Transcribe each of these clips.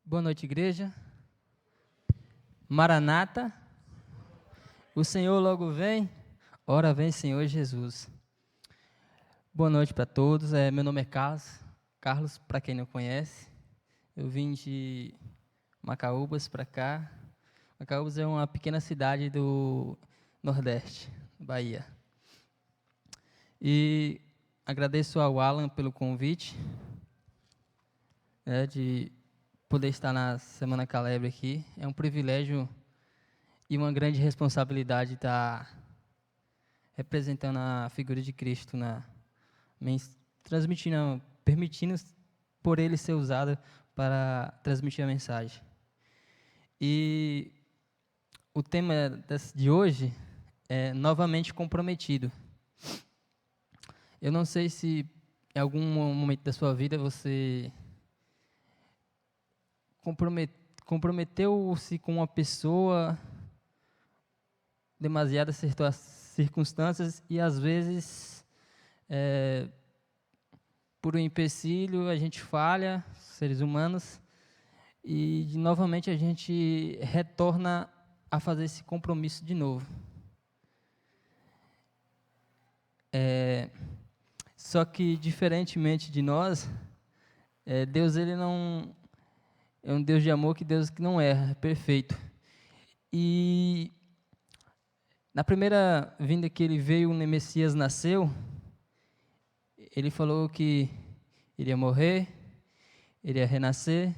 Boa noite, igreja. Maranata, o Senhor logo vem. Ora vem, Senhor Jesus. Boa noite para todos. Meu nome é Carlos. Carlos, para quem não conhece, eu vim de Macaúbas para cá. Macaúbas é uma pequena cidade do Nordeste, Bahia. E agradeço ao Alan pelo convite, de poder estar na Semana Calebre aqui. É um privilégio e uma grande responsabilidade estar representando a figura de Cristo, transmitindo, permitindo por ele ser usado para transmitir a mensagem. E o tema de hoje é novamente comprometido. Eu não sei se em algum momento da sua vida você comprometeu-se com uma pessoa, demasiadas circunstâncias, e às vezes, por um empecilho, a gente falha, seres humanos, e novamente a gente retorna a fazer esse compromisso de novo. Só que, diferentemente de nós, Deus ele não é um Deus de amor, Deus que não erra, é perfeito. E na primeira vinda que ele veio, o Messias nasceu, ele falou que iria morrer, iria renascer,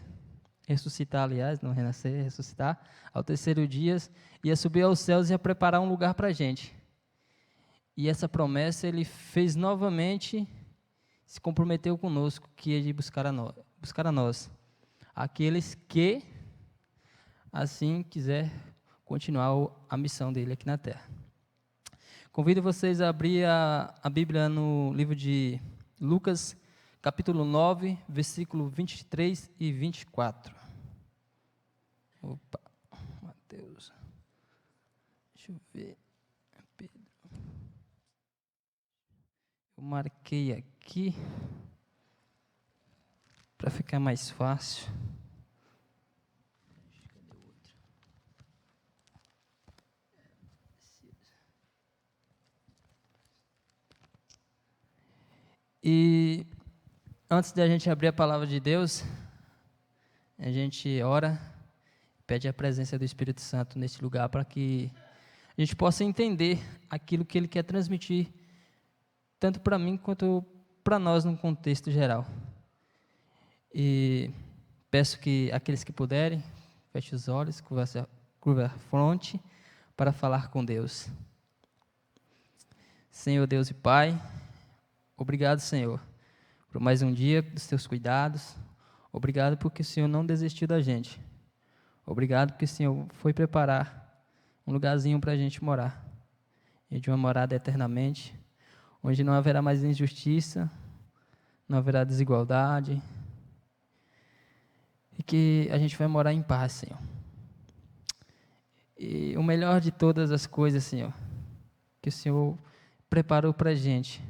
ressuscitar, aliás, não renascer, ressuscitar, ao terceiro dia, ia subir aos céus e ia preparar um lugar para a gente. E essa promessa ele fez novamente, se comprometeu conosco, que ia de buscar a nós. Aqueles que, assim, quiser continuar a missão dele aqui na Terra. Convido vocês a abrir a Bíblia no livro de Lucas, capítulo 9, versículo 23 e 24. Opa, Mateus. Deixa eu ver. Pedro. Eu marquei aqui para ficar mais fácil. E antes de a gente abrir a palavra de Deus, a gente ora, pede a presença do Espírito Santo nesse lugar para que a gente possa entender aquilo que Ele quer transmitir, tanto para mim quanto para nós num contexto geral. E peço que aqueles que puderem, feche os olhos, curva a fronte para falar com Deus. Senhor Deus e Pai, obrigado, Senhor, por mais um dia dos Teus cuidados. Obrigado porque o Senhor não desistiu da gente. Obrigado porque o Senhor foi preparar um lugarzinho para a gente morar. E de uma morada eternamente, onde não haverá mais injustiça, não haverá desigualdade. E que a gente vai morar em paz, Senhor. E o melhor de todas as coisas, Senhor, que o Senhor preparou para a gente.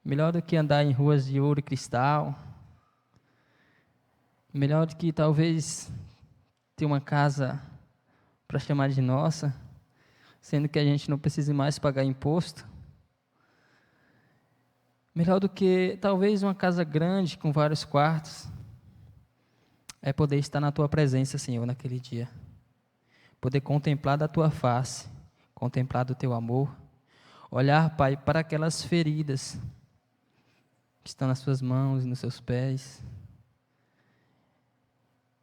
Melhor do que andar em ruas de ouro e cristal. Melhor do que talvez ter uma casa para chamar de nossa, sendo que a gente não precisa mais pagar imposto. Melhor do que talvez uma casa grande com vários quartos, é poder estar na Tua presença, Senhor, naquele dia. Poder contemplar da Tua face, contemplar do Teu amor, olhar, Pai, para aquelas feridas que estão nas Suas mãos e nos Seus pés.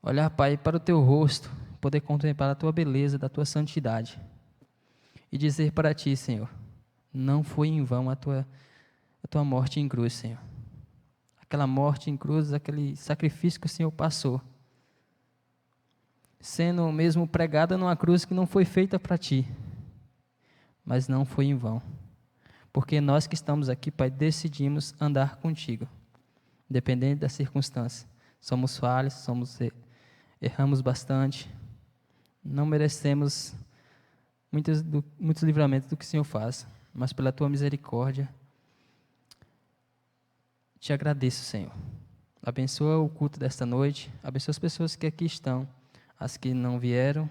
Olhar, Pai, para o Teu rosto, poder contemplar a Tua beleza, da Tua santidade. E dizer para Ti, Senhor, não foi em vão a Tua morte em cruz, Senhor. Aquela morte em cruz, aquele sacrifício que o Senhor passou, sendo mesmo pregada numa cruz que não foi feita para Ti, mas não foi em vão. Porque nós que estamos aqui, Pai, decidimos andar contigo, independente da circunstância. Somos falhos, erramos bastante, não merecemos muitos livramentos do que o Senhor faz, mas pela Tua misericórdia, te agradeço, Senhor. Abençoa o culto desta noite. Abençoa as pessoas que aqui estão. As que não vieram,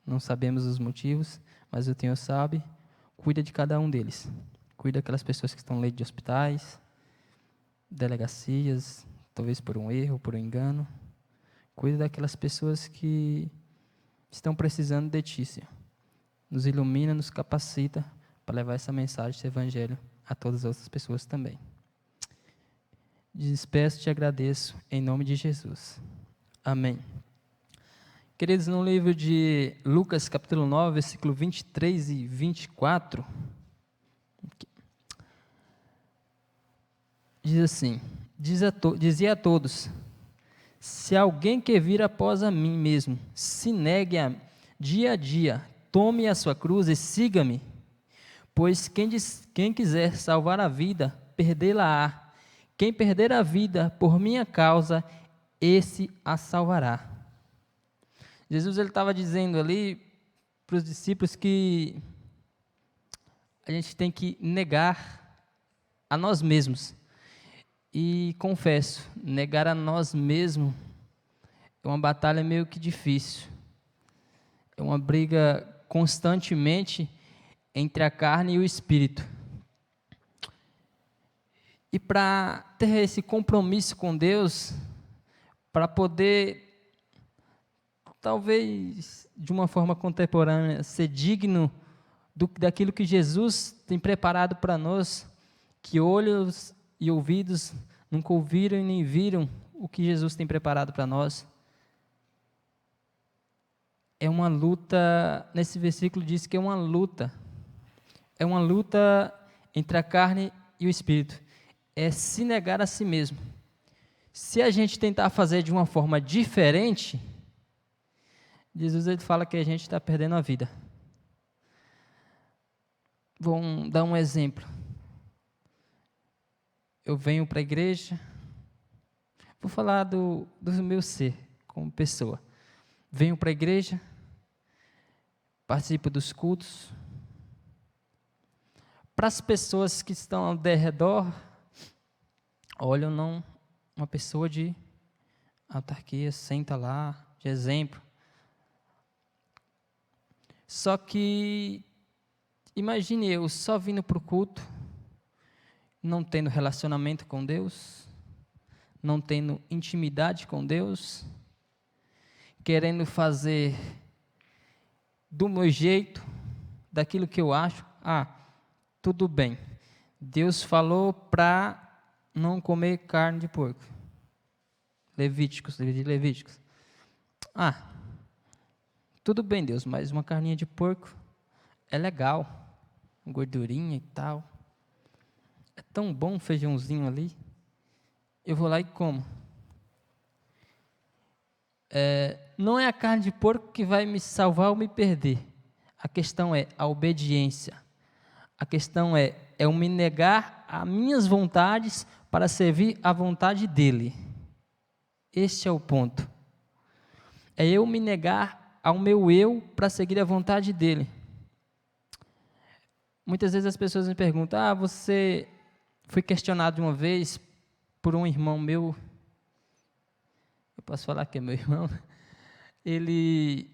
não sabemos os motivos, mas o Senhor sabe. Cuida de cada um deles. Cuida daquelas pessoas que estão no leito de hospitais, delegacias, talvez por um erro, por um engano. Cuida daquelas pessoas que estão precisando de Ti, Senhor. Nos ilumina, nos capacita para levar essa mensagem, esse evangelho a todas as outras pessoas também. Despeço e te agradeço em nome de Jesus. Amém. Queridos, no livro de Lucas, capítulo 9, versículo 23 e 24, diz assim, dizia a todos, se alguém quer vir após a mim mesmo, se negue dia a dia, tome a sua cruz e siga-me, pois quem quiser salvar a vida, perdê-la-á. Quem perder a vida por minha causa, esse a salvará. Jesus estava dizendo ali para os discípulos que a gente tem que negar a nós mesmos. E confesso, negar a nós mesmos é uma batalha meio que difícil. É uma briga constantemente entre a carne e o espírito. E para ter esse compromisso com Deus, para poder, talvez de uma forma contemporânea, ser digno daquilo que Jesus tem preparado para nós, que olhos e ouvidos nunca ouviram e nem viram o que Jesus tem preparado para nós. É uma luta, nesse versículo diz que é uma luta entre a carne e o espírito. É se negar a si mesmo. Se a gente tentar fazer de uma forma diferente, Jesus ele fala que a gente está perdendo a vida. Vou dar um exemplo. Eu venho para a igreja, vou falar do meu ser como pessoa. Venho para a igreja, participo dos cultos. Para as pessoas que estão ao redor, olham não uma pessoa de autarquia, senta lá, de exemplo. Só que, imagine eu só vindo para o culto, não tendo relacionamento com Deus, não tendo intimidade com Deus, querendo fazer do meu jeito, daquilo que eu acho, tudo bem. Deus falou para não comer carne de porco. Levíticos. Tudo bem, Deus, mas uma carninha de porco é legal, gordurinha e tal. É tão bom um feijãozinho ali. Eu vou lá e como. Não é a carne de porco que vai me salvar ou me perder. A questão é a obediência. A questão é eu me negar a minhas vontades para servir a vontade dele. Este é o ponto. É eu me negar ao meu eu para seguir a vontade dele. Muitas vezes as pessoas me perguntam, você foi questionado uma vez por um irmão meu, eu posso falar que é meu irmão, ele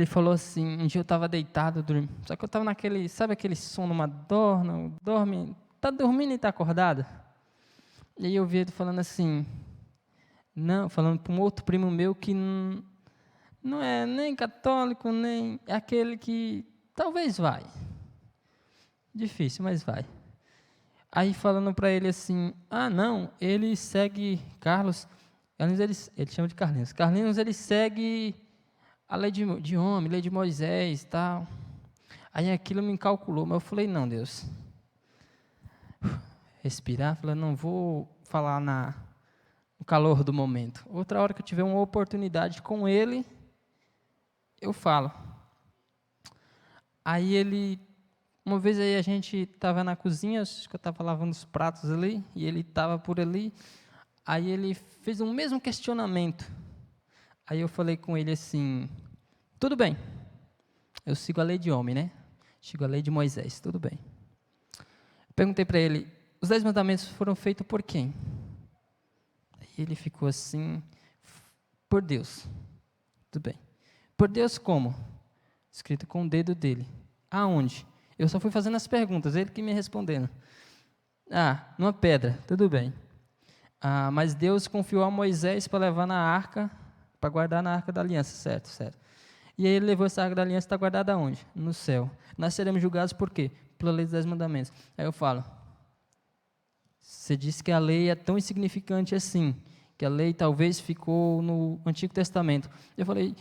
falou assim, um dia eu estava deitado, só que eu estava naquele, sabe aquele sono, está dormindo e está acordado? E aí eu vi ele falando assim, falando para um outro primo meu que não é nem católico, nem é aquele que talvez vai. Difícil, mas vai. Aí falando para ele assim, não, ele segue Carlos, ele chama de Carlinhos. Carlinhos, ele segue a lei de homem, lei de Moisés e tal. Aí aquilo me calculou, mas eu falei, não, Deus. Respirar, falei, não vou falar no calor do momento. Outra hora que eu tiver uma oportunidade com ele, eu falo. Aí uma vez aí a gente estava na cozinha, acho que eu estava lavando os pratos ali, e ele estava por ali, aí ele fez o mesmo questionamento. Aí eu falei com ele assim, tudo bem, eu sigo a lei de homem, né? Sigo a lei de Moisés, tudo bem. Perguntei para ele, os 10 mandamentos foram feitos por quem? Ele ficou assim, por Deus. Tudo bem. Por Deus como? Escrito com o dedo dele. Aonde? Eu só fui fazendo as perguntas, ele que me respondendo. Numa pedra, tudo bem. Mas Deus confiou a Moisés para levar na arca, para guardar na arca da aliança, certo. E aí ele levou essa arca da aliança, está guardada onde? No céu. Nós seremos julgados por quê? Pela lei dos 10 mandamentos. Aí eu falo, você disse que a lei é tão insignificante assim, que a lei talvez ficou no Antigo Testamento. Eu falei,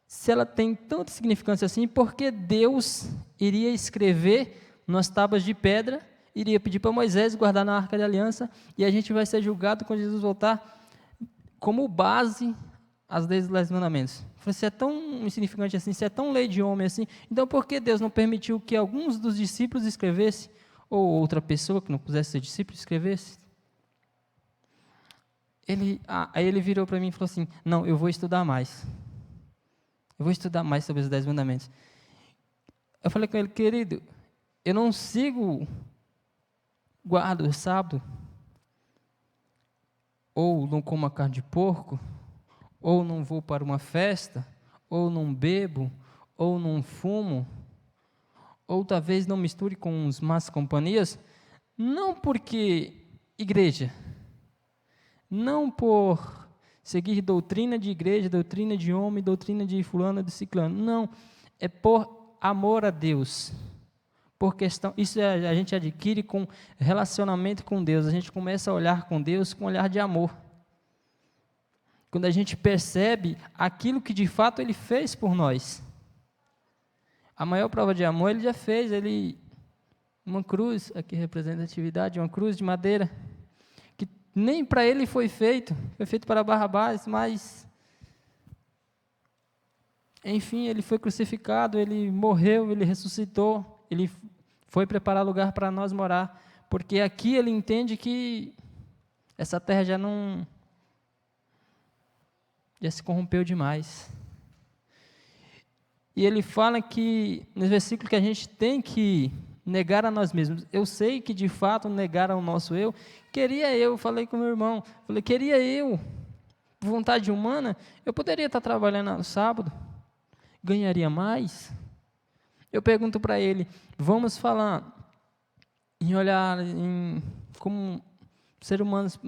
se ela tem tanta significância assim, por que Deus iria escrever nas tábuas de pedra, iria pedir para Moisés guardar na arca da aliança, e a gente vai ser julgado quando Jesus voltar, como base as leis dos 10 mandamentos? Eu falei, se é tão insignificante assim, se é tão lei de homem assim, então por que Deus não permitiu que alguns dos discípulos escrevessem, ou outra pessoa que não quisesse ser discípulo escrevesse? Aí ele virou para mim e falou assim, não, eu vou estudar mais. Eu vou estudar mais sobre os 10 mandamentos. Eu falei com ele, querido, eu não guardo o sábado, ou não como a carne de porco, ou não vou para uma festa, ou não bebo, ou não fumo, ou talvez não misture com as más companhias, não porque igreja, não por seguir doutrina de igreja, doutrina de homem, doutrina de fulano, de ciclano, não, é por amor a Deus, por questão, isso a gente adquire com relacionamento com Deus, a gente começa a olhar com Deus com um olhar de amor, quando a gente percebe aquilo que de fato Ele fez por nós. A maior prova de amor Ele já fez, uma cruz, aqui representatividade, uma cruz de madeira, que nem para Ele foi feito para Barrabás, mas, enfim, Ele foi crucificado, Ele morreu, Ele ressuscitou, Ele foi preparar lugar para nós morar, porque aqui Ele entende que essa terra já se corrompeu demais. E ele fala que, no versículo, que a gente tem que negar a nós mesmos. Eu sei que, de fato, negar ao nosso eu, falei com meu irmão, queria eu, por vontade humana, eu poderia estar trabalhando no sábado, ganharia mais. Eu pergunto para ele, vamos falar em olhar como seres humanos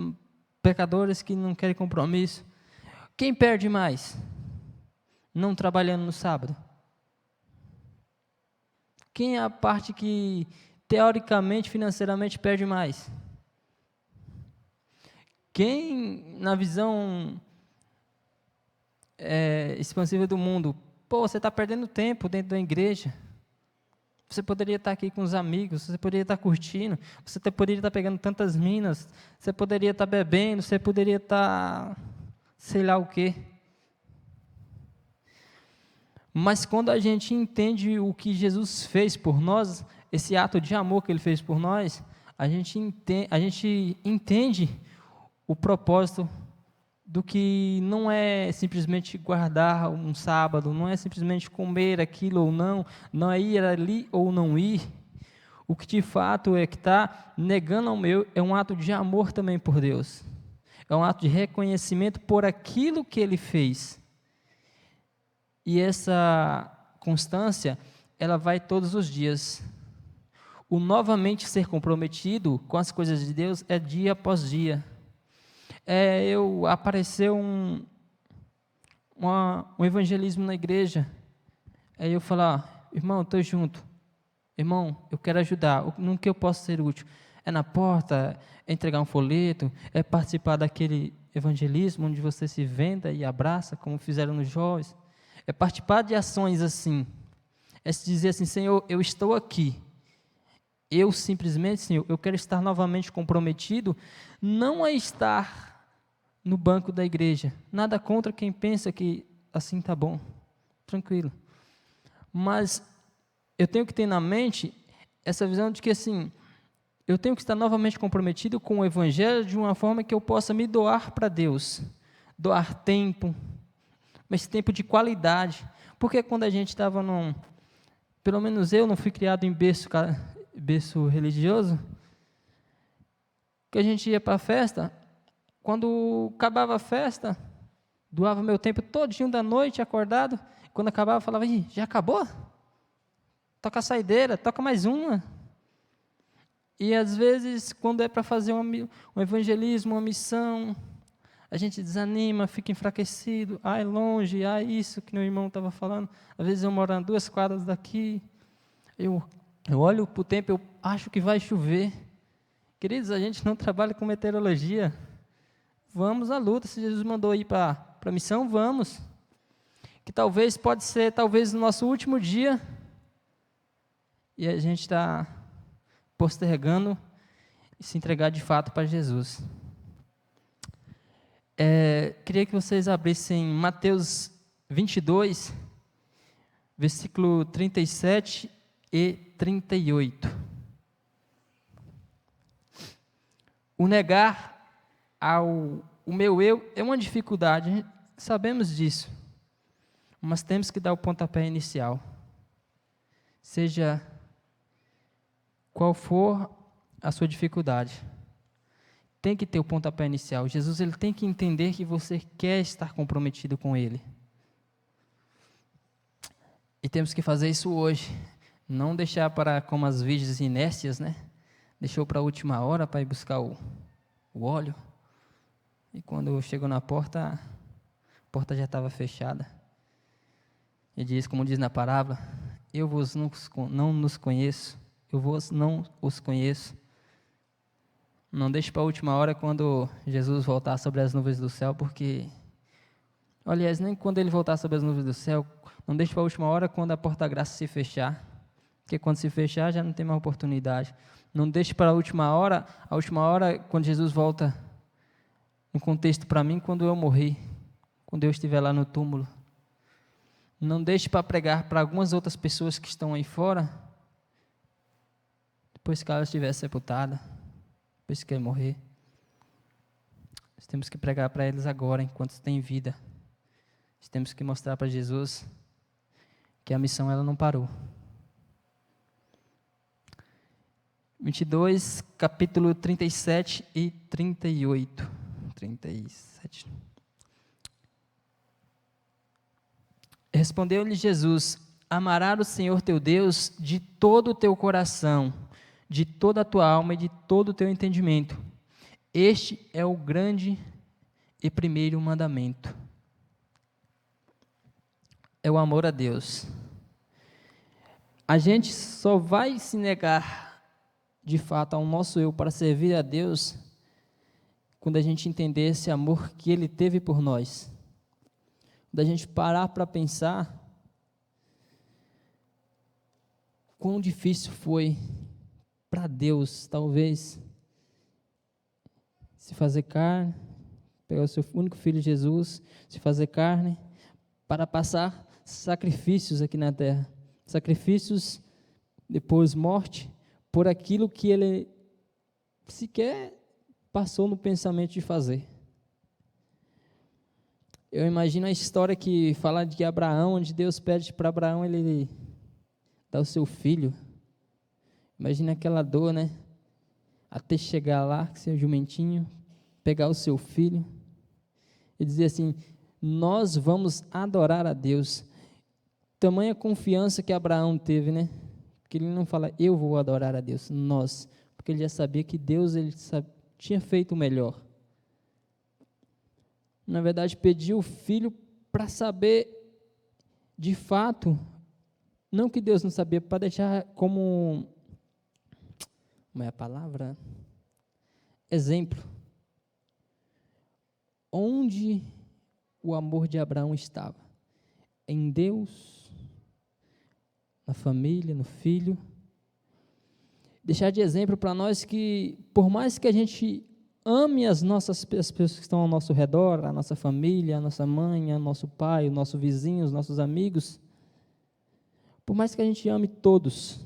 pecadores que não querem compromisso. Quem perde mais? Não trabalhando no sábado. Quem é a parte que, teoricamente, financeiramente, perde mais? Quem, na visão expansiva do mundo, você está perdendo tempo dentro da igreja. Você poderia estar aqui com os amigos, você poderia estar curtindo, você poderia estar pegando tantas minas, você poderia estar bebendo, você poderia estar, sei lá o quê. Mas quando a gente entende o que Jesus fez por nós, esse ato de amor que Ele fez por nós, a gente entende o propósito do que não é simplesmente guardar um sábado, não é simplesmente comer aquilo ou não é ir ali ou não ir. O que de fato é que está negando ao meu, é um ato de amor também por Deus. É um ato de reconhecimento por aquilo que Ele fez. E essa constância, ela vai todos os dias. O novamente ser comprometido com as coisas de Deus é dia após dia. Apareceu um evangelismo na igreja. Aí eu falo, irmão, estou junto. Irmão, eu quero ajudar. No que eu posso ser útil? É na porta, é entregar um folheto, é participar daquele evangelismo onde você se venda e abraça, como fizeram nos jovens. É participar de ações assim. É se dizer assim, Senhor, eu estou aqui. Eu simplesmente, Senhor, eu quero estar novamente comprometido, não a estar no banco da igreja. Nada contra quem pensa que assim está bom, tranquilo. Mas eu tenho que ter na mente essa visão de que assim, eu tenho que estar novamente comprometido com o Evangelho de uma forma que eu possa me doar para Deus. Doar tempo, mas tempo de qualidade. Porque quando a gente estava pelo menos eu não fui criado em berço religioso, que a gente ia para a festa, Quando acabava a festa, doava meu tempo todinho da noite acordado. Quando acabava, eu falava: Ih, já acabou? Toca a saideira, toca mais uma. E às vezes, quando é para fazer um evangelismo, uma missão, a gente desanima, fica enfraquecido. É longe, isso que meu irmão estava falando. Às vezes eu moro a 2 quadras daqui. Eu olho para o tempo, eu acho que vai chover. Queridos, a gente não trabalha com meteorologia. Vamos à luta. Se Jesus mandou ir para a missão, vamos. Que pode ser o nosso último dia. E a gente está postergando e se entregar de fato para Jesus. Queria que vocês abrissem Mateus 22, versículo 37 e 38. O negar o meu eu é uma dificuldade, sabemos disso, mas temos que dar o pontapé inicial. Seja qual for a sua dificuldade, tem que ter o pontapé inicial. Jesus, ele tem que entender que você quer estar comprometido com Ele. E temos que fazer isso hoje. Não deixar para como as virgens inércias, né? Deixou para a última hora para ir buscar o óleo. E quando chegou na porta, a porta já estava fechada. E diz, como diz na parábola: eu vos não nos conheço, eu vos não os conheço. Não deixe para a última hora, quando Jesus voltar sobre as nuvens do céu, porque, aliás, nem quando ele voltar sobre as nuvens do céu, não deixe para a última hora, quando a porta da graça se fechar, porque quando se fechar já não tem mais oportunidade. Não deixe para a última hora, quando Jesus volta, no contexto para mim, quando eu morrer, quando eu estiver lá no túmulo. Não deixe para pregar para algumas outras pessoas que estão aí fora, depois que ela estiver sepultada, depois que ele morrer. Nós temos que pregar para eles agora, enquanto têm vida. Nós temos que mostrar para Jesus que a missão ela não parou. 22, capítulo 37 e 38. 37. Respondeu-lhe Jesus: amarás o Senhor teu Deus de todo o teu coração, de toda a tua alma e de todo o teu entendimento. Este é o grande e primeiro mandamento. É o amor a Deus. A gente só vai se negar de fato ao nosso eu para servir a Deus quando a gente entender esse amor que Ele teve por nós. Quando a gente parar para pensar quão difícil foi para Deus, talvez, se fazer carne, pegar o seu único filho Jesus, se fazer carne, para passar sacrifícios aqui na terra. Sacrifícios, depois morte, por aquilo que ele sequer passou no pensamento de fazer. Eu imagino a história que fala de Abraão, onde Deus pede para Abraão ele dar o seu filho. Imagina aquela dor, né? Até chegar lá, com seu jumentinho, pegar o seu filho e dizer assim: nós vamos adorar a Deus. Tamanha confiança que Abraão teve, né? Porque ele não fala, eu vou adorar a Deus, nós. Porque ele já sabia que Deus tinha feito o melhor. Na verdade, pediu o filho para saber, de fato, não que Deus não sabia, para deixar como é a palavra? Exemplo. Onde o amor de Abraão estava? Em Deus, na família, no filho. Deixar de exemplo para nós que, por mais que a gente ame as pessoas que estão ao nosso redor, a nossa família, a nossa mãe, o nosso pai, o nosso vizinho, os nossos amigos, por mais que a gente ame todos,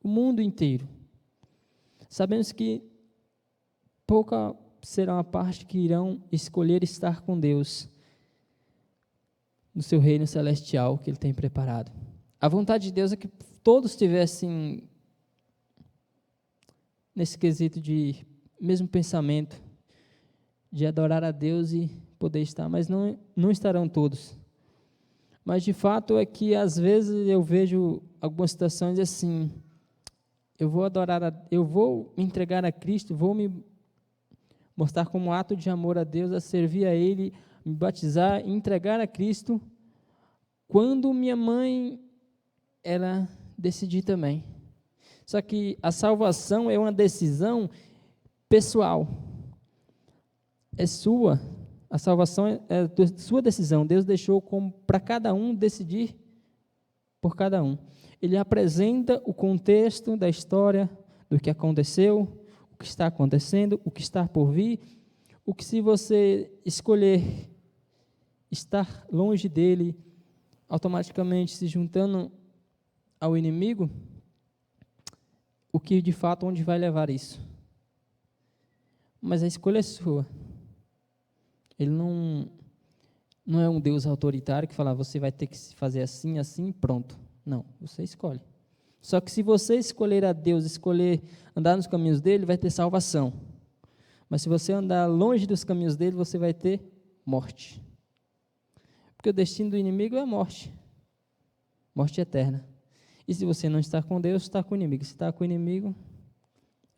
o mundo inteiro, sabemos que pouca será a parte que irão escolher estar com Deus no seu reino celestial que Ele tem preparado. A vontade de Deus é que todos tivessem nesse quesito de mesmo pensamento, de adorar a Deus e poder estar, mas não estarão todos. Mas de fato é que às vezes eu vejo algumas situações assim, eu vou me entregar a Cristo, vou me mostrar como ato de amor a Deus, a servir a Ele, me batizar, entregar a Cristo, quando minha mãe, ela decidir também. Só que a salvação é uma decisão pessoal, é sua, a salvação é sua decisão, Deus deixou como para cada um decidir por cada um. Ele apresenta o contexto da história, do que aconteceu, o que está acontecendo, o que está por vir, o que se você escolher estar longe dele, automaticamente se juntando ao inimigo, o que de fato, onde vai levar isso? Mas a escolha é sua. Ele não é um Deus autoritário que fala, você vai ter que fazer assim, assim, pronto. Não, você escolhe. Só que se você escolher a Deus, escolher andar nos caminhos dele, vai ter salvação. Mas se você andar longe dos caminhos dele, você vai ter morte. Porque o destino do inimigo é a morte. Morte eterna. E se você não está com Deus, está com o inimigo. Se está com o inimigo,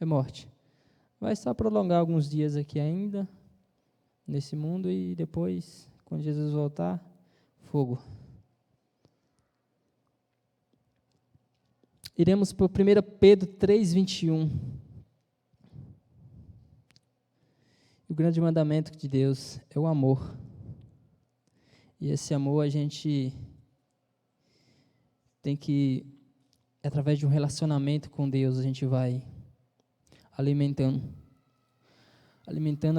é morte. Vai só prolongar alguns dias aqui ainda, nesse mundo, e depois, quando Jesus voltar, fogo. Iremos para 1 Pedro 3:21. O grande mandamento de Deus é o amor. E esse amor a gente tem que, através de um relacionamento com Deus, a gente vai alimentando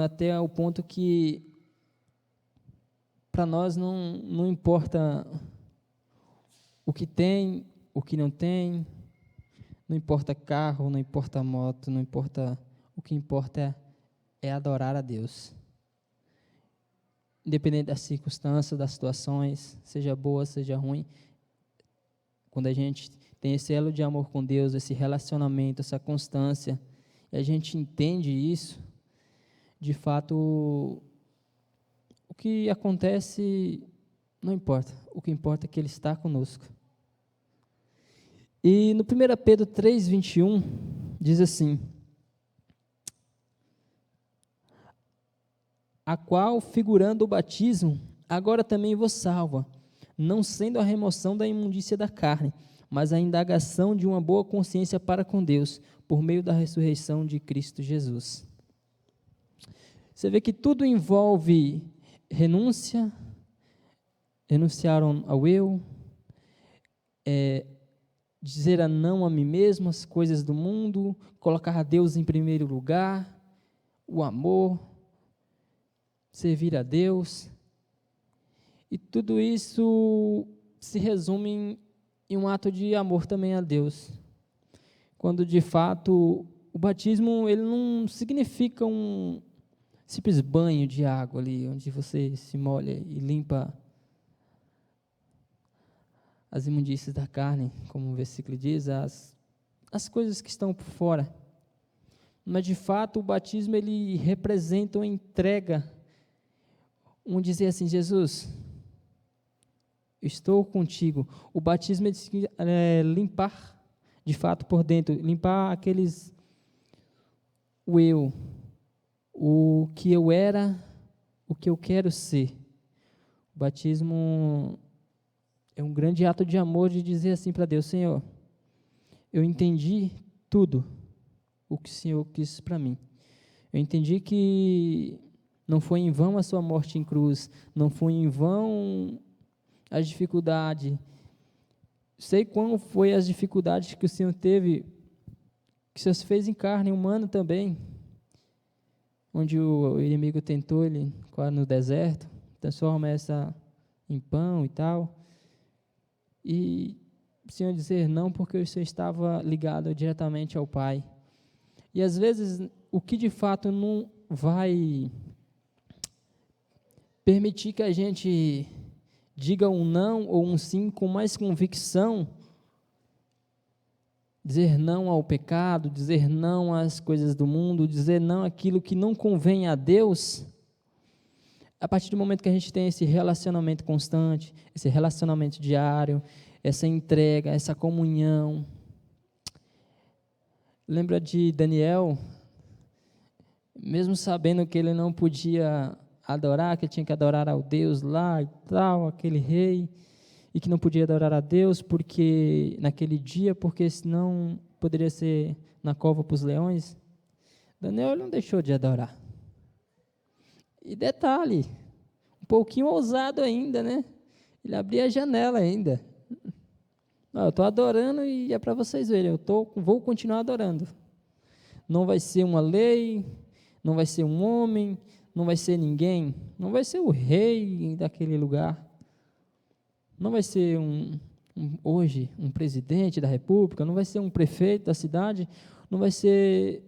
até o ponto que para nós não importa o que tem, o que não tem, não importa carro, não importa moto, não importa, o que importa é adorar a Deus. Independente das circunstâncias, das situações, seja boa, seja ruim, quando a gente tem esse elo de amor com Deus, esse relacionamento, essa constância, e a gente entende isso, de fato, o que acontece não importa. O que importa é que Ele está conosco. E no 1 Pedro 3:21, diz assim: a qual, figurando o batismo, agora também vos salva, não sendo a remoção da imundícia da carne, mas a indagação de uma boa consciência para com Deus, por meio da ressurreição de Cristo Jesus. Você vê que tudo envolve renúncia, renunciaram ao eu, dizer a não a mim mesmo, as coisas do mundo, colocar a Deus em primeiro lugar, o amor, servir a Deus. E tudo isso se resume em um ato de amor também a Deus. Quando, de fato, o batismo ele não significa um simples banho de água ali, onde você se molha e limpa as imundícias da carne, como o versículo diz, as coisas que estão por fora. Mas, de fato, o batismo ele representa uma entrega, um dizer assim, Jesus, eu estou contigo. O batismo é limpar, de fato, por dentro, limpar o eu, o que eu era, o que eu quero ser. O batismo é um grande ato de amor de dizer assim para Deus, Senhor, eu entendi tudo o que o Senhor quis para mim. Eu entendi que não foi em vão a sua morte em cruz, não foi em vão as dificuldades. Sei qual foi as dificuldades que o Senhor teve, que o Senhor fez em carne humana também, onde o inimigo tentou ele no deserto, transforma essa em pão e tal, e o Senhor dizer não, porque o Senhor estava ligado diretamente ao Pai. E às vezes, o que de fato não vai permitir que a gente diga um não ou um sim com mais convicção, dizer não ao pecado, dizer não às coisas do mundo, dizer não àquilo que não convém a Deus, a partir do momento que a gente tem esse relacionamento constante, esse relacionamento diário, essa entrega, essa comunhão. Lembra de Daniel? Mesmo sabendo que ele não podia adorar, que ele tinha que adorar ao Deus lá e tal, aquele rei, e que não podia adorar a Deus porque naquele dia, porque senão poderia ser na cova para os leões. Daniel não deixou de adorar. E detalhe, um pouquinho ousado ainda, né? Ele abria a janela ainda. Não, eu estou adorando e é para vocês verem, vou continuar adorando. Não vai ser uma lei, não vai ser um homem, não vai ser ninguém, não vai ser o rei daquele lugar, não vai ser hoje um presidente da república, não vai ser um prefeito da cidade, não vai ser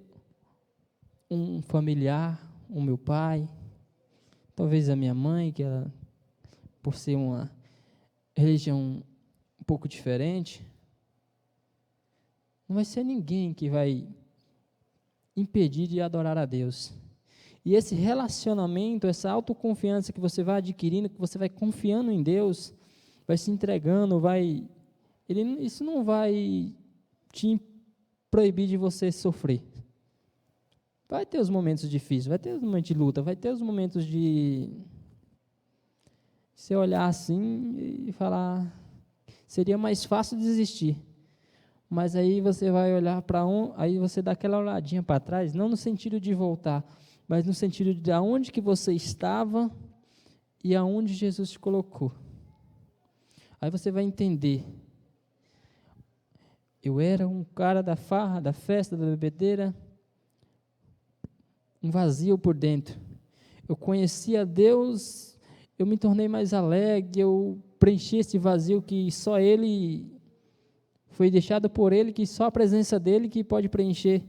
um familiar, o meu pai, talvez a minha mãe, que ela, por ser uma religião um pouco diferente, não vai ser ninguém que vai impedir de adorar a Deus. E esse relacionamento, essa autoconfiança que você vai adquirindo, que você vai confiando em Deus, vai se entregando, isso não vai te proibir de você sofrer. Vai ter os momentos difíceis, vai ter os momentos de luta, vai ter os momentos de você olhar assim e falar, seria mais fácil desistir. Mas aí você vai olhar aí você dá aquela olhadinha para trás, não no sentido de voltar, mas no sentido de aonde que você estava e aonde Jesus te colocou. Aí você vai entender. Eu era um cara da farra, da festa, da bebedeira, um vazio por dentro. Eu conhecia Deus, eu me tornei mais alegre, eu preenchi esse vazio que só Ele, foi deixado por Ele, que só a presença dEle que pode preencher.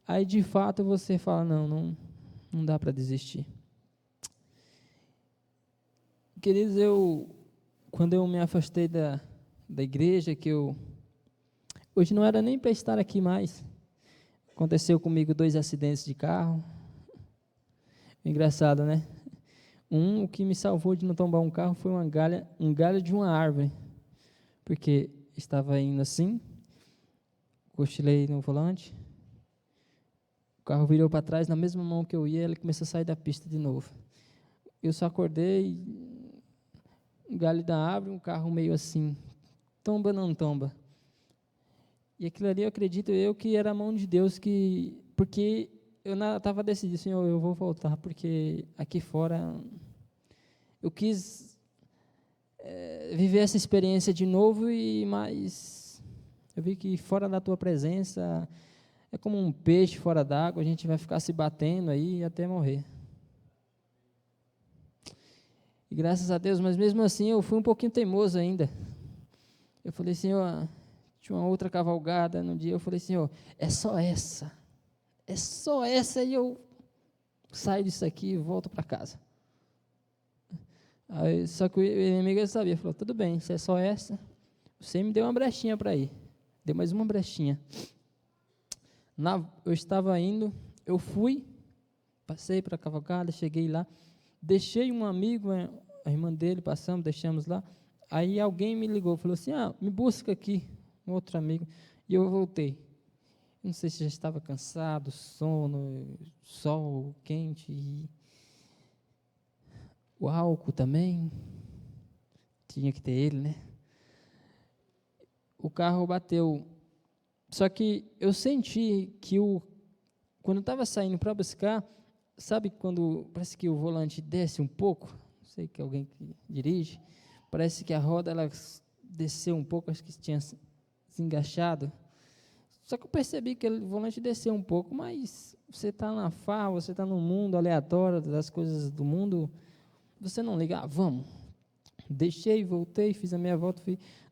Aí de fato você fala, não dá para desistir. Queridos, quando eu me afastei da igreja, hoje não era nem para estar aqui mais, aconteceu comigo 2 acidentes de carro, engraçado, né? O que me salvou de não tombar um carro foi um galho de uma árvore, porque estava indo assim, cochilei no volante, o carro virou para trás, na mesma mão que eu ia, ele começou a sair da pista de novo. Eu só acordei, um galho da árvore, um carro meio assim, tomba, não tomba. E aquilo ali, eu acredito que era a mão de Deus, porque eu estava decidido, Senhor, eu vou voltar, porque aqui fora eu quis viver essa experiência de novo, mas eu vi que fora da tua presença é como um peixe fora d'água, a gente vai ficar se batendo aí até morrer. E graças a Deus, mas mesmo assim eu fui um pouquinho teimoso ainda. Eu falei, Senhor, tinha uma outra cavalgada no dia, eu falei, Senhor, é só essa e eu saio disso aqui e volto para casa. Aí, só que o inimigo sabia, falou, tudo bem, se é só essa, você me deu uma brechinha para ir, deu mais uma brechinha. Eu estava indo, eu fui, passei para a cavalgada, cheguei lá, deixei um amigo, a irmã dele, deixamos lá, aí alguém me ligou, falou assim, me busca aqui, um outro amigo, e eu voltei. Não sei se já estava cansado, sono, sol quente, e o álcool também, tinha que ter ele, né? O carro bateu, só que eu senti que quando eu estava saindo para buscar, sabe quando parece que o volante desce um pouco, não sei que alguém que dirige, parece que a roda ela desceu um pouco, acho que tinha desengaixado, só que eu percebi que o volante desceu um pouco, mas você está na farra, você está no mundo aleatório das coisas do mundo, você não liga, vamos, deixei, voltei, fiz a minha volta,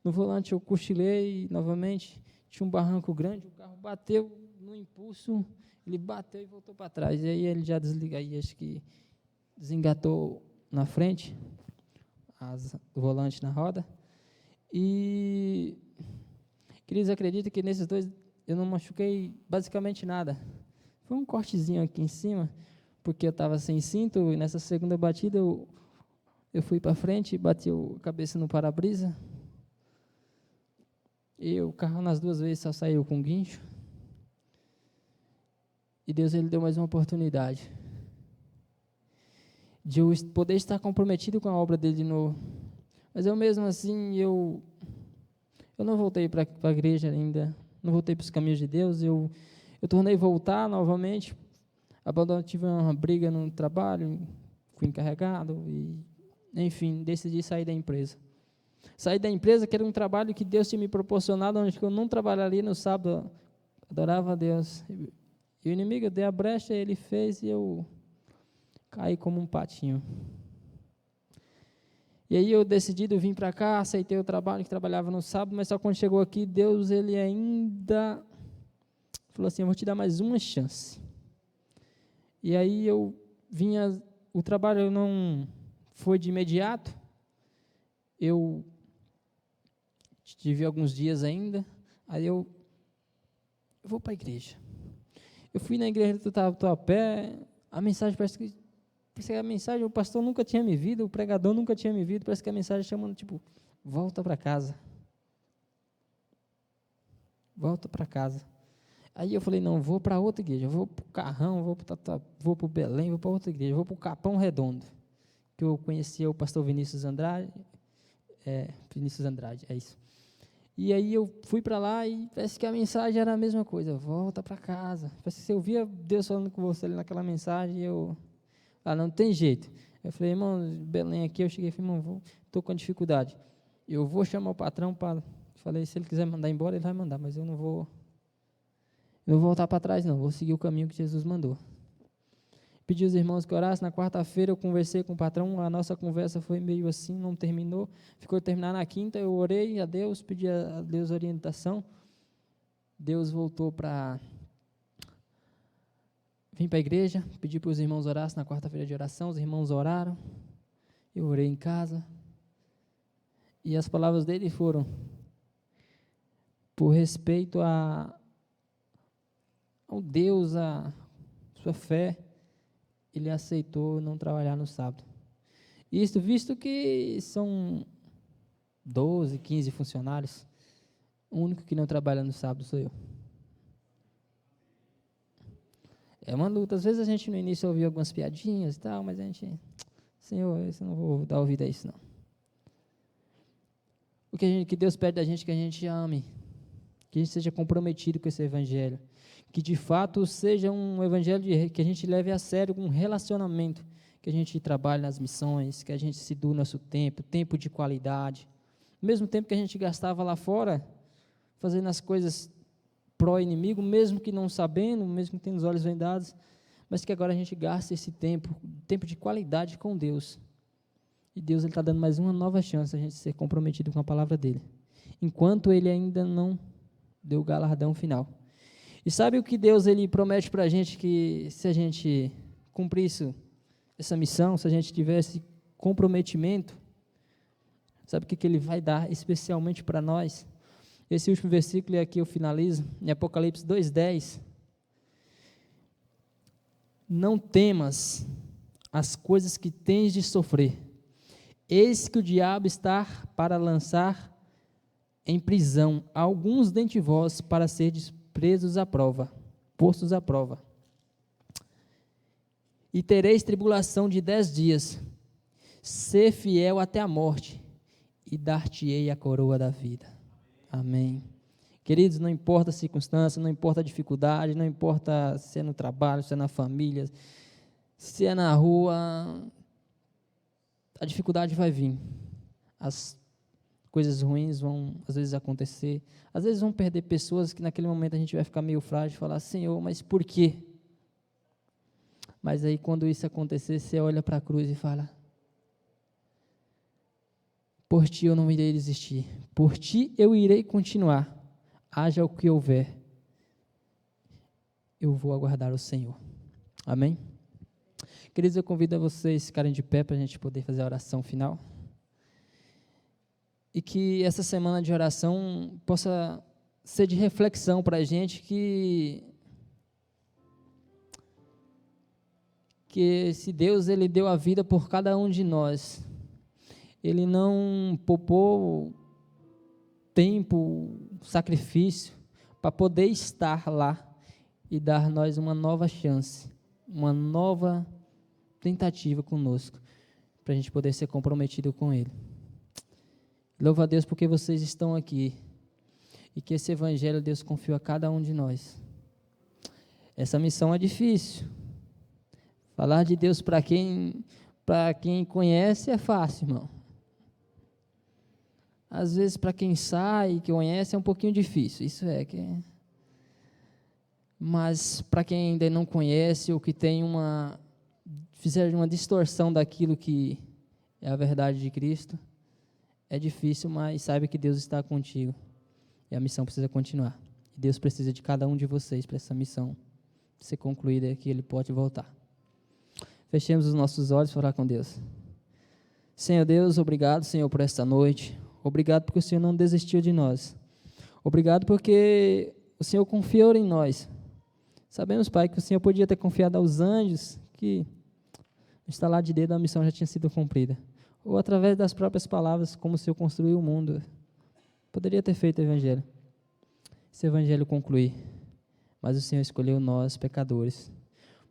no volante eu cochilei novamente, tinha um barranco grande, o carro bateu no impulso, ele bateu e voltou para trás, e aí ele já desliga, aí acho que desengatou na frente, o volante na roda, e queridos, acreditam que nesses 2 eu não machuquei basicamente nada, foi um cortezinho aqui em cima, porque eu estava sem cinto, e nessa segunda batida eu fui para frente e bati a cabeça no para-brisa, e o carro nas duas vezes só saiu com guincho, e Deus ele deu mais uma oportunidade de eu poder estar comprometido com a obra dele de novo. Mas eu mesmo assim, eu não voltei para a igreja ainda, não voltei para os caminhos de Deus, eu tornei voltar novamente, tive uma briga no trabalho, fui encarregado, e, enfim, decidi sair da empresa. Saí da empresa, que era um trabalho que Deus tinha me proporcionado, onde eu não trabalharia no sábado, adorava a Deus. E o inimigo deu a brecha, ele fez, e eu caí como um patinho. E aí eu decidi vir para cá, aceitei o trabalho, que trabalhava no sábado, mas só quando chegou aqui, Deus, ele ainda falou assim, eu vou te dar mais uma chance. E aí eu vinha, o trabalho não foi de imediato, eu tive alguns dias ainda, aí eu vou para a igreja. Eu fui na igreja do Tatuapé, a mensagem parece que a mensagem, o pastor nunca tinha me visto, o pregador nunca tinha me visto, parece que a mensagem chamando, tipo, volta para casa. Volta para casa. Aí eu falei, não, vou para outra igreja, vou para o Carrão, vou para o Belém, vou para outra igreja, vou para o Capão Redondo, que eu conhecia o pastor Vinícius Andrade, é isso. E aí eu fui para lá e parece que a mensagem era a mesma coisa, volta para casa. Parece que eu via Deus falando com você ali naquela mensagem, e eu... não tem jeito. Eu falei, irmão, Belém aqui, eu cheguei e falei, irmão, estou com dificuldade. Eu vou chamar o patrão para... Falei, se ele quiser mandar embora, ele vai mandar, mas eu não vou voltar para trás, não. Vou seguir o caminho que Jesus mandou. Pedi aos irmãos que orassem. Na quarta-feira eu conversei com o patrão, a nossa conversa foi meio assim, não terminou. Ficou terminar na quinta, eu orei a Deus, pedi a Deus orientação. Deus voltou para... Vim para a igreja, pedi para os irmãos orassem na quarta-feira de oração, os irmãos oraram, eu orei em casa, e as palavras dele foram, por respeito ao Deus, a sua fé, ele aceitou não trabalhar no sábado. Isso visto que são 12, 15 funcionários, o único que não trabalha no sábado sou eu. É uma luta, às vezes a gente no início ouvia algumas piadinhas e tal, mas a gente, Senhor, eu não vou dar ouvido a isso não. O que Deus pede da gente é que a gente ame, que a gente seja comprometido com esse evangelho, que de fato seja um evangelho que a gente leve a sério, um relacionamento, que a gente trabalhe nas missões, que a gente se doe nosso tempo de qualidade, mesmo tempo que a gente gastava lá fora, fazendo as coisas pró-inimigo, mesmo que não sabendo, mesmo que tendo os olhos vendados, mas que agora a gente gaste esse tempo de qualidade com Deus. E Deus está dando mais uma nova chance a gente ser comprometido com a palavra dele, enquanto ele ainda não deu o galardão final. E sabe o que Deus ele promete para a gente, que se a gente cumprisse essa missão, se a gente tivesse comprometimento, sabe o que ele vai dar especialmente para nós? Esse último versículo, e aqui eu finalizo, em Apocalipse 2:10. Não temas as coisas que tens de sofrer. Eis que o diabo está para lançar em prisão alguns dentre vós, para serdes postos à prova. E tereis tribulação de 10 dias. Sê fiel até a morte, e dar-te-ei a coroa da vida. Amém. Queridos, não importa a circunstância, não importa a dificuldade, não importa se é no trabalho, se é na família, se é na rua, a dificuldade vai vir. As coisas ruins vão, às vezes, acontecer. Às vezes vão perder pessoas que naquele momento a gente vai ficar meio frágil e falar, Senhor, mas por quê? Mas aí quando isso acontecer, você olha para a cruz e fala, por ti eu não irei desistir, por ti eu irei continuar, haja o que houver, eu vou aguardar o Senhor. Amém? Queridos, eu convido a vocês ficarem de pé para a gente poder fazer a oração final. E que essa semana de oração possa ser de reflexão para a gente, que que se Deus ele deu a vida por cada um de nós, Ele não poupou tempo, sacrifício, para poder estar lá e dar a nós uma nova chance, uma nova tentativa conosco, para a gente poder ser comprometido com Ele. Louvo a Deus porque vocês estão aqui e que esse evangelho Deus confiou a cada um de nós. Essa missão é difícil. Falar de Deus para quem conhece é fácil, irmão. Às vezes para quem sai, que conhece, é um pouquinho difícil. Mas para quem ainda não conhece ou que tem fizer uma distorção daquilo que é a verdade de Cristo, é difícil, mas saiba que Deus está contigo. E a missão precisa continuar. E Deus precisa de cada um de vocês para essa missão ser concluída e que Ele pode voltar. Fechemos os nossos olhos para orar com Deus. Senhor Deus, obrigado, Senhor, por esta noite. Obrigado porque o Senhor não desistiu de nós. Obrigado porque o Senhor confiou em nós. Sabemos, Pai, que o Senhor podia ter confiado aos anjos, que no estalar de dedo a missão já tinha sido cumprida. Ou através das próprias palavras, como o Senhor construiu o mundo. Poderia ter feito o evangelho. Esse evangelho concluir. Mas o Senhor escolheu nós, pecadores.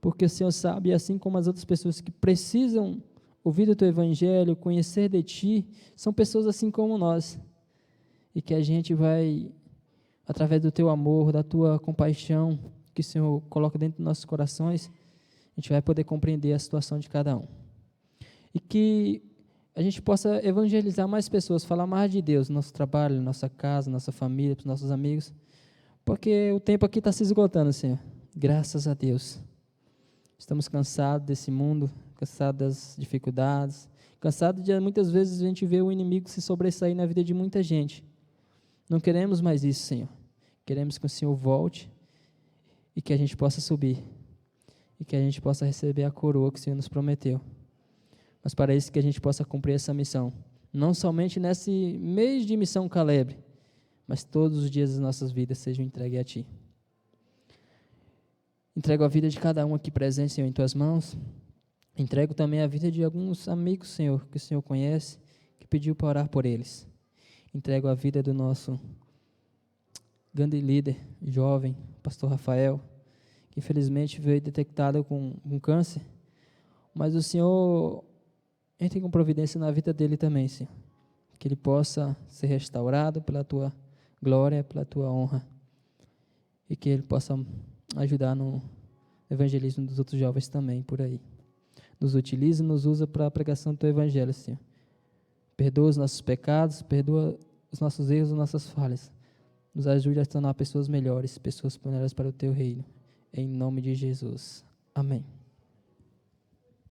Porque o Senhor sabe, assim como as outras pessoas que precisam ouvir o Teu evangelho, conhecer de Ti, são pessoas assim como nós. E que a gente vai, através do Teu amor, da Tua compaixão, que o Senhor coloca dentro dos nossos corações, a gente vai poder compreender a situação de cada um. E que a gente possa evangelizar mais pessoas, falar mais de Deus no nosso trabalho, na nossa casa, na nossa família, para os nossos amigos, porque o tempo aqui está se esgotando, Senhor. Graças a Deus. Estamos cansados desse mundo, cansados das dificuldades, cansados de muitas vezes a gente ver o inimigo se sobressair na vida de muita gente. Não queremos mais isso, Senhor. Queremos que o Senhor volte e que a gente possa subir e que a gente possa receber a coroa que o Senhor nos prometeu. Mas para isso que a gente possa cumprir essa missão, não somente nesse mês de missão Calebre, mas todos os dias das nossas vidas sejam entregues a Ti. Entrego a vida de cada um aqui presente, Senhor, em Tuas mãos. Entrego também a vida de alguns amigos, Senhor, que o Senhor conhece, que pediu para orar por eles. Entrego a vida do nosso grande líder, jovem, pastor Rafael, que infelizmente veio detectado com câncer, mas o Senhor entre com providência na vida dele também, Senhor, que ele possa ser restaurado pela Tua glória, pela Tua honra, e que ele possa ajudar no evangelismo dos outros jovens também, por aí. Nos utiliza e nos usa para a pregação do Teu Evangelho, Senhor. Perdoa os nossos pecados, perdoa os nossos erros, as nossas falhas. Nos ajude a tornar pessoas melhores para o Teu reino. Em nome de Jesus. Amém.